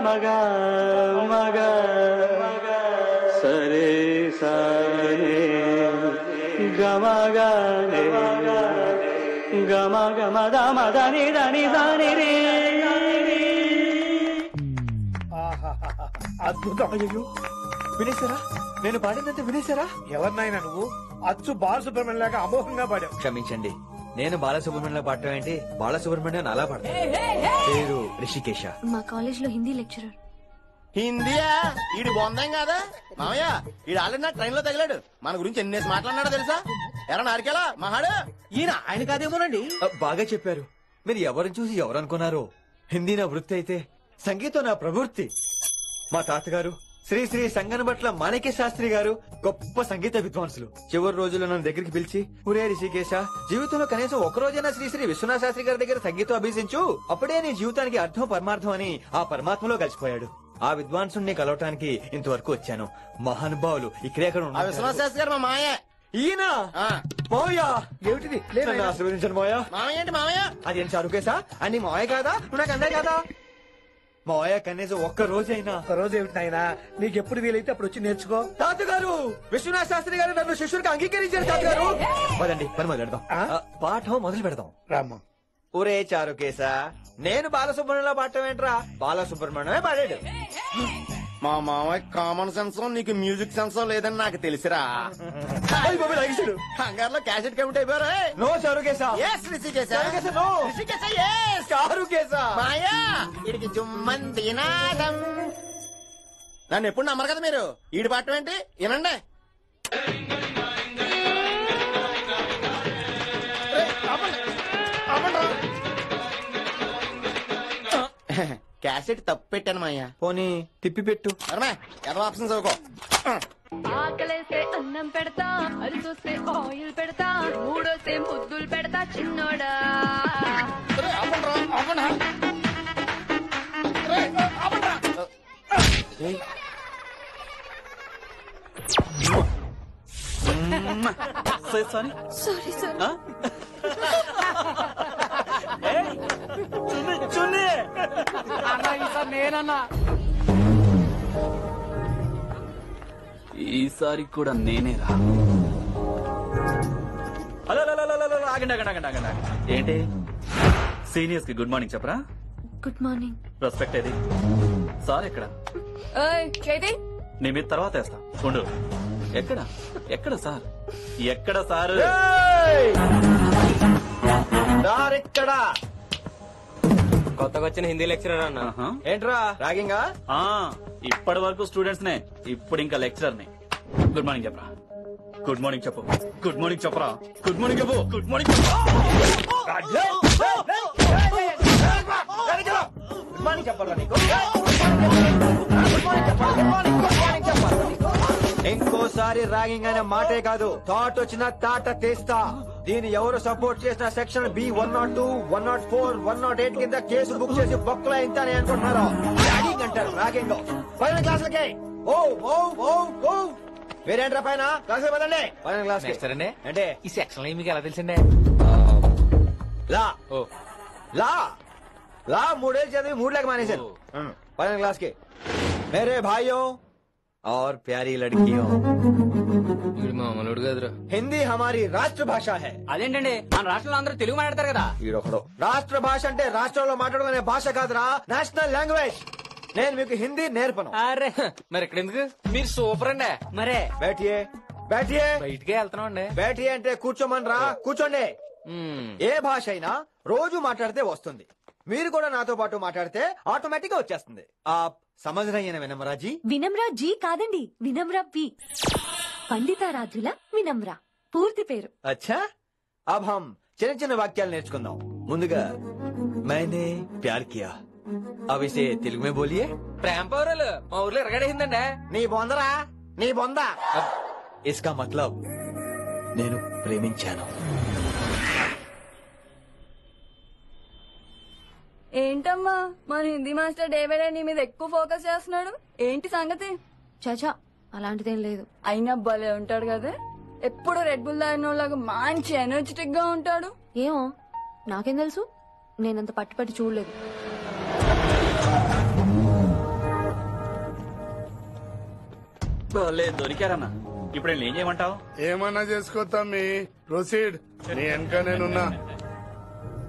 మగా మగ సరే సరే గమగనే గమ గమ దమ దని దని దని రే. అద్భుతం. వినేశారా? నేను పాడిందంటే వినేశారా? ఎవరినైనా నువ్వు అచ్చు బాలసుబ్రహ్మణ్యం లాగా అమోఘంగా పాడావు. క్షమించండి, నేను బాలసుబ్రహ్మణ్యంలో పాడటం ఏంటి, బాలసుబ్రహ్మణ్యం అలా పాడతాను. పేరు రిషికేశ. మా కాలేజ్ లో హిందీ లెక్చరర్. హిందీయా? ఈడు బొందేం కాదా మామయ్య? ఈడు ఆల్రెడీ నా ట్రైన్ లో తగిలాడు. మన గురించి ఎన్నేసి మాట్లాడినాడో తెలుసా? ఎరా నారికేలా మహాడు ఈయన ఆయన కాదేమోనండి. బాగా చెప్పారు. మీరు ఎవరిని చూసి ఎవరు అనుకున్నారు? హిందీ నా వృత్తి అయితే సంగీతం నా ప్రవృత్తి. మా తాతగారు శ్రీ శ్రీ సంగనబట్ల మాణిక్య శాస్త్రి గారు గొప్ప సంగీత విద్వాంసులు. చివరి రోజుల్లో నన్ను దగ్గరికి పిలిచి, ఒరే రిషికేశ, జీవితంలో కనీసం ఒక రోజైనా శ్రీ శ్రీ విశ్వనాథ శాస్త్రి గారి దగ్గర సంగీతం అభ్యసించు, అప్పుడే నీ జీవితానికి అర్థం పరమార్థం అని ఆ పరమాత్మలో కలిసిపోయాడు. ఆ విద్వాంసుని కలవటానికి ఇంతవరకు వచ్చాను. మహానుభావులు ఇక్కడే విశ్వనాథ శాస్త్రి గారు మా మాయ. ఈయన మావయ్య. ఏమిటిది? నన్ను ఆశీర్వదించండి మావయ్య. మామయ్య ఏంటి మామయ్య? అదేం చారుకేశా? అని మావయ్య కాదా? నువ్వు నాకు అందే కాదా? మావయ్య కనీసం ఒక్క రోజైనా. ఒక రోజు ఏమిటి నాయనా, నీకు ఎప్పుడు వీలైతే అప్పుడు వచ్చి నేర్చుకో. తాతగారు, విశ్వనాథ శాస్త్రి గారు నన్ను శిష్యుడికి అంగీకరించారు. తాతగారు పదండి, పని మొదలు పెడదాం. పాఠం మొదలు పెడదాం. రామ్మ. ఒరే చారుకేశా, నేను బాలసుబ్రహ్మణ్యంలో పాడటం ఏంట్రా? బాలసుబ్రహ్మణ్యమే పాడాడు. మా మామయ్య కామన్ సెన్స్ నీకు మ్యూజిక్ సెన్స్ లేదని నాకు తెలిసిరా. హంగార్లో క్యాసెట్ కమిట్ అయిపోయారా? నో చారుకేశా. మాయా వీడికి జుమ్మంది నాదం. నన్ను ఎప్పుడు నమ్మరు కదా మీరు. ఈడి పాటం ఏంటి వినండి. క్యాసెట్ తప్పు పెట్టాను మాయ్యా. పోనీ తిప్పి పెట్టు. ఏదో ఆప్షన్ చదువుకో. ఆకలేసే అన్నం పెడతా, అరిసొస్తే ఆయిల్ పెడతా, మూడోసే ముద్దులు పెడతా చిన్నోడా. Sorry sir. నేనన్నా ఈసారి కూడా నేనేరా. హలో ఆగండి ఆగండి ఆగండి ఆగండి. ఏంటి సీనియర్స్ కి గుడ్ మార్నింగ్ చెప్పరా? Good morning. రెస్పెక్ట్ ఏది? సార్ ఎక్కడ? నీ మీద తర్వాత వేస్తా ఉండు. ఎక్కడ ఎక్కడ సార్? ఎక్కడ సార్? ఎక్కడ? కొత్తగా వచ్చిన హిందీ లెక్చరర్ అన్న. ఏంట్రా రాగింగా? ఇప్పటి వరకు స్టూడెంట్స్ నే, ఇప్పుడు ఇంకా లెక్చరర్ నే. గుడ్ మార్నింగ్ చెప్పరా. గుడ్ మార్నింగ్ చెప్పు. గుడ్ మార్నింగ్ చెప్పరా. గుడ్ మార్నింగ్ చెప్పు. గుడ్ మార్నింగ్ ఇంకోసారి ర్యాగింగ్ అనే మాటే కాదు, థాట్ వచ్చిన తాట తీస్తా. దీన్ని ఎవరు సపోర్ట్ చేసిన సెక్షన్ బి 102, 104, 108 కింద కేసు బుక్ చేసి బొక్కలో ఇంత అనుకుంటున్నారు. ర్యాగింగ్ అంటారు ర్యాగింగ్. పైన క్లాసులకి ఓ ఓ ఓ ఓ వేరేంట్రా పైన క్లాసులు పదండి. పైన క్లాస్ అంటే ఈ సెక్షన్ మీకు ఎలా తెలిసిండే? లా లా లా 3 ఏళ్ళు చదివి 3 लाख మానేశాను. పైన క్లాస్ కి మేరే భాइयों और प्यारी लड़कियों, మామూలుడు కదరా. హిందీ హమారీ రాష్ట్ర భాష హై. అదేంటండి, మన రాష్ట్రంలో అందరూ తెలుగు మాట్లాడతారు కదా. ఈడొకడు రాష్ట్ర భాష అంటే రాష్ట్రంలో మాట్లాడుకునే భాష కాదురా, నేషనల్ లాంగ్వేజ్. నేను మీకు హిందీ నేర్పను. అరే మరి ఇక్కడ ఎందుకు? మీరు సూపర్ అండి. మరే బైఠియే బైఠియే. బయటికే వెళ్తున్నాం అండి. బైఠియే అంటే కూర్చోమనరా, కూర్చోండి. ఏ భాష అయినా రోజు మాట్లాడితే వస్తుంది. మీరు కూడా నాతో పాటు మాట్లాడితే ఆటోమేటిక్ గా వచ్చేస్తుంది. ఆప్ సమझ रही हैं विनम्रा जी? వినమ్రా జీ కాదండి, వినమ్రా పి. పండితారాధ్యుల వినమ్ర పూర్తి పేరు. అచ్చా, అబ్ హమ్ చిన్న చిన్న వాక్యాలు నేర్చుకుందాం. ముందుగా मैंने प्यार किया, अब इसे తెలుగు में बोलिए. ప్రేమ పౌరాలు మా ఊర్లో ఎరగడేసిందండి. నీ బొందరా, నీ బొంద. इसका मतलब నేను ప్రేమించాను. ఏంటమ్మా మన Hindi master day by day నీ మీద ఎక్కువ ఫోకస్ చేస్తున్నాడు, ఏంటి సంగతి? చాచా అలాంటిదేం లేదు. అయినా భలే ఉంటాడు కదా, ఎప్పుడు రెడ్ బుల్ తాగినోళ్ళగా మంచి ఎనర్జెటిక్ గా ఉంటాడు. ఏమో నాకేం తెలుసు, నేనంత పట్టుపట్టి చూడలేదు. లేదు దొరికారన్నా. ఇప్పుడు ఏం చేయమంటావు? ఏమన్నా చేసుకో తమ్మి, ప్రొసీడ్. నీ వెనక నేనున్నా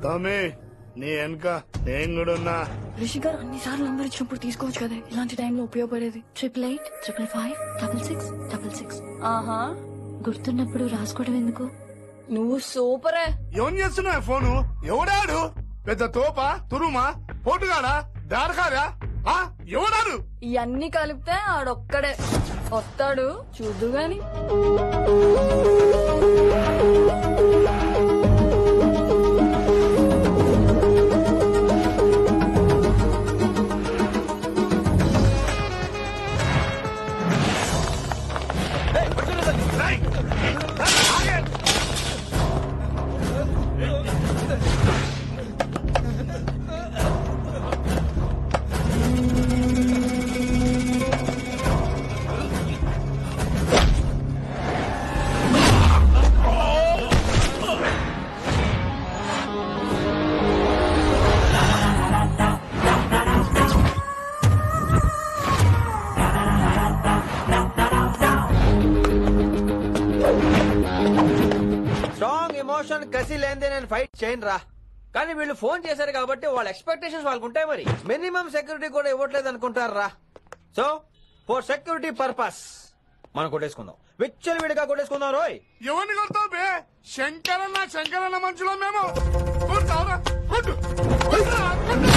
తమ్మి, నీ వెనక నేను కూడా ఉన్నా. రిషి గారు అన్నిసార్లు నంబర్ ఇచ్చినప్పుడు తీసుకోవచ్చు కదా, ఇలాంటి టైంలో ఉపయోగపడేది. 88555566. ఆహా, గుర్తున్నప్పుడు రాసుకోవడం ఎందుకు? నువ్వు సూపరే. ఏం చేస్తున్నావు ఫోను? ఎవడాడు? పెద్ద తోపా, తురుమా, పోటుగాడా, దారకారా? ఎవడాడు? ఇవన్నీ కలిపితే ఆడొక్కడే వస్తాడు, చూద్దు గాని. స్ట్రాంగ్ ఎమోషన్ కసి లేదే నేను ఫైట్ చేయను రా. కానీ వీళ్ళు ఫోన్ చేశారు కాబట్టి వాళ్ళ ఎక్స్పెక్టేషన్స్ వాళ్ళకు ఉంటాయి. మరి మినిమం సెక్యూరిటీ కూడా ఇవ్వట్లేదు అనుకుంటారు రా. సో ఫర్ సెక్యూరిటీ పర్పస్ మనం కొట్టేసుకుందాం, విచ్చలు విడిగా కొట్టేసుకుందాం. రోయ్ ఎవరిని కొడతావు బే? శంకరన్న మనుషులో మేము. కొడతావురా? కొట్టు. కొట్టురా, కొట్టు.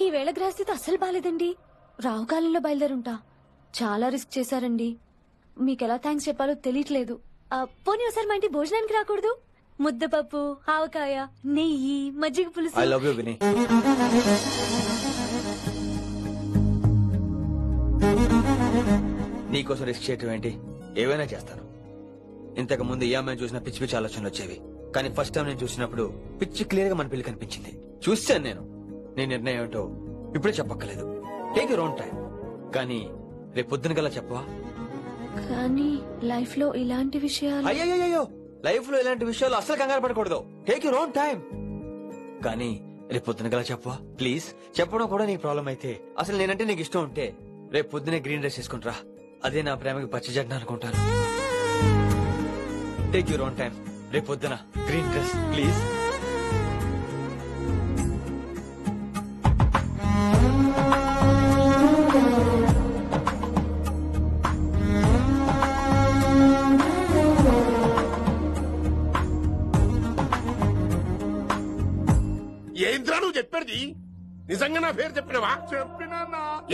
ఈ వేళ గ్రహస్థితి అస్సలు బాలేదండి. రావుకాలంలో బయలుదేరుంటా. చాలా రిస్క్ చేశారండి. మీకెలా థ్యాంక్స్ చెప్పాలో తెలియట్లేదు. పోనీ ఒకసారి మా ఇంటి భోజనానికి రాకూడదు? ముద్దపప్పు, ఆవకాయ, నెయ్యి, మజ్జిగ పులుసు. ఐ లవ్ యూ విని. నీకోసం రిస్క్ చేయటం ఏంటి? ఏవైనా చేస్తాను. ఇంతకు ముందు ఈ అమ్మాయిని చూసిన పిచ్చి పిచ్చి ఆలోచనలు వచ్చేవి, కానీ ఫస్ట్ టైం నేను చూసినప్పుడు పిచ్చి క్లియర్ గా మన పిల్లి కనిపించింది. చూశాను నేను. నీ నిర్ణయం ఏంటో ఇప్పుడే చెప్పక్కర్లేదు. Take your own time. కానీ రేపు పొద్దున గల చెప్పవా? కానీ లైఫ్ లో ఇలాంటి విషయాలు. అయ్యో, లైఫ్ లో ఇలాంటి విషయాలు అసలు కంగారు పడకూడదు. Take your own time. కానీ రేపు పొద్దున గల చెప్పవా ప్లీజ్? చెప్పడం కూడా నీకు ప్రాబ్లం అయితే, అసలు నేనంటే నీకు ఇష్టం ఉంటే రేపు పొద్దునే గ్రీన్ డ్రెస్ వేసుకుంటారా. అదే నా ప్రేమకి పచ్చి జడ్న అనుకుంటాను. Take your own time. రేపు పొద్దున గ్రీన్ డ్రెస్ ప్లీజ్. ఏంద్రా నువ్వు చెప్పేది? నిజంగా నా పేరు చెప్పినవా? చెప్పినా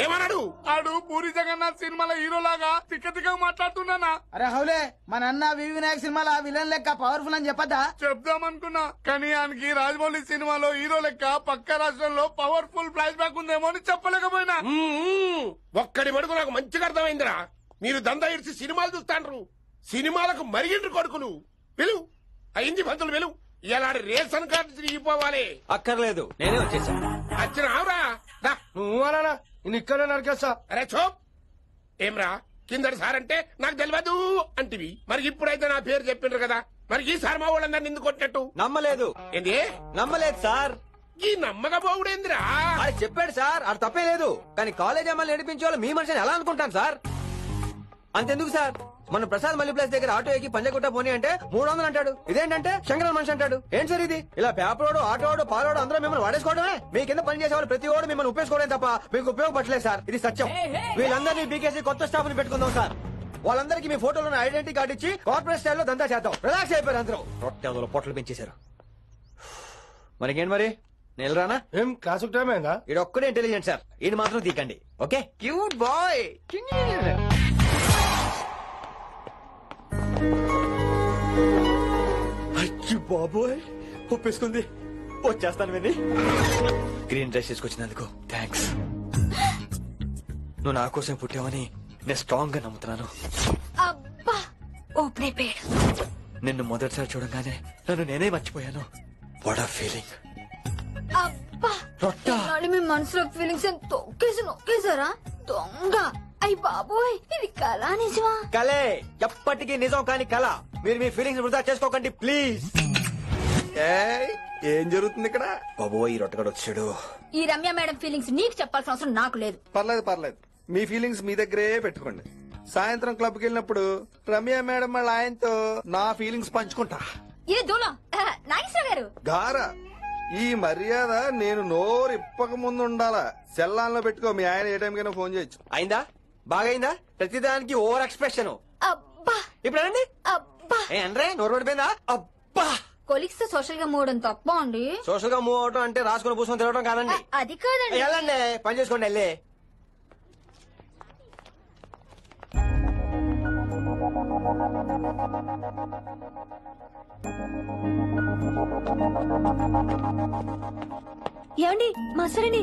ఏమన్నాడు? ఆడు పూరి జగన్నాథ్ సినిమాలో హీరో లాగా తిక్క తిక్క మాట్లాడుతున్నానా? అరే హౌలే మన అన్న వి వినాయక్ సినిమాలో విలన్ లెక్క పవర్ఫుల్ అని చెప్పద్దా? చెప్దామనుకున్నా కానీ ఆయనకి రాజమౌళి సినిమాలో హీరో లెక్క పక్క రాష్ట్రంలో పవర్ఫుల్ ఫ్లాష్ బ్యాక్ ఉందేమో అని చెప్పలేకపోయినా. ఒక్కడి మడుగు నాకు మంచిగా అర్థమైందిరా. మీరు దందా ఇడిచి సినిమాలు చూస్తాండ్రు, సినిమాలకు మరిగిండ్రు కొడుకులు. వెలు అయింది పంతులు వెలు. ఇలా రేషన్ కార్డు తిరిగిపోవాలి. అక్కర్లేదు, నేనే వచ్చేసాను. వచ్చిన ఆవురా నువ్వు అలా నేను ఇక్కడ నరికేస్తా. అరే చోప్. ఏమ్రా కిందటి సార్ అంటే నాకు తెలియదు అంటివి, మరి ఇప్పుడైతే నా పేరు చెప్పిండ్రు కదా, మరి ఈ సార్ మా వాళ్ళందరినీ ఎందుకు కొట్టినట్టు? నమ్మలేదు. ఏంది నమ్మలేదు సార్. ఈ నమ్మకపోవుడేందిరా? అది చెప్పాడు సార్, అది తప్పే లేదు. కానీ కాలేజ్ అమ్మాయిలు నడిపించే వాళ్ళు మీ మనిషిని ఎలా అనుకుంటాను సార్? అంతెందుకు సార్, మన ప్రసాద్ మల్లి ప్లేస్ దగ్గర ఆటో ఎక్కి పంజగుట్ట పోనీ అంటే 300 అంటాడు. ఇదేంటంటే శంకర మనిషి అంటాడు. ఏంటి సార్ ఇది? ఇలా పేపరోడు, ఆటోడు, పాలోడు అందరూ మిమ్మల్ని వాడేసుకోవడమే. మీ కింద పని చేసే వాళ్ళు ప్రతి ఓడు మిమ్మల్ని ఉపయోగించుకోవడం తప్ప మీకు ఉపయోగపడలేదు సార్. ఇది సత్యం. వీళ్ళందరినీ బీకేసి కొత్త స్టాఫ్ ని పెట్టుకుందాం సార్. వాళ్ళందరికీ మీ ఫోటోలను ఐడెంటిటీ కార్డు ఇచ్చి కార్పొరేట్ స్టైల్లో దందా చేద్దాం. రిలాక్స్ అయిపోయారు అందరూ. రొట్టె పొట్టలు పెంచేశారు. మరికేంటి మరి నేను రానా? ఏం క్లాస్ టైమేగా? ఇది ఒక్కడే ఇంటెలిజెంట్ సార్, ఇది మాత్రం తీకండి. Okay cute boy. అయ్యి బాబోయ్, ఒప్పేసుకుంది. వచ్చేస్తాను విని. గ్రీన్ డ్రెస్ తీసుకొచ్చినందుకు థ్యాంక్స్. నువ్వు నా కోసం పుట్టావని నేను స్ట్రాంగ్ గా నమ్ముతున్నాను. అబ్బా ఓపెన్ అయిపోయాడు. నిన్ను మొదటిసారి చూడగానే నన్ను నేనే మర్చిపోయాను. వాట్ ఆ ఫీలింగ్. అబ్బా రొట్టె. నాడు మీ మనసులో ఫీలింగ్స్ తొక్కేసి నొక్కేసారా దొంగ? అయ్యి బాబోయ్, ఇది కళా నిజమా? కలే, ఎప్పటికీ నిజం కాని కళ. మీరు మీ ఫీలింగ్స్ వృధా చేసుకోకండి ప్లీజ్. ఏం జరుగుతుంది ఇక్కడ? బాబోయ్, ఈ రొట్టెగాడు వచ్చాడు. ఈ రమ్య మేడం ఫీలింగ్స్ నీకు చెప్పాల్సిన అవసరం నాకు లేదు. పర్లేదు, మీ ఫీలింగ్స్ మీ దగ్గరే పెట్టుకోండి. సాయంత్రం క్లబ్కి వెళ్ళినప్పుడు రమ్య మేడం వాళ్ళ ఆయనతో నా ఫీలింగ్స్ పంచుకుంటా. ఇది దూలం నాగేశ్వర గారు. గారా, ఈ మర్యాద నేను నోరు ఇప్పక ముందు ఉండాలా. సెల్లాన్లో పెట్టుకో, మీ ఆయన ఏ టైం కైనా ఫోన్ చేయొచ్చు. అయిందా? బాగైందా? ప్రతిదానికి ఓవర్ ఎక్స్ప్రెషన్. అబ్బా ఇప్పుడు అనండి. అబ్బా ఏ అనరే, నోరు పడిపోయిందా? అబ్బా. కొలిక్స్ తో సోషల్ గా మూవ్ తప్ప అండి. సోషల్ గా మూవ్ అవటం అంటే రాసుకుని పూసుకొని తిరగడం కాదండి. అది కాదండి. వెళ్ళండి, పని చేసుకోండి. వెళ్ళి ఏమండి మాస్టర్ అండి,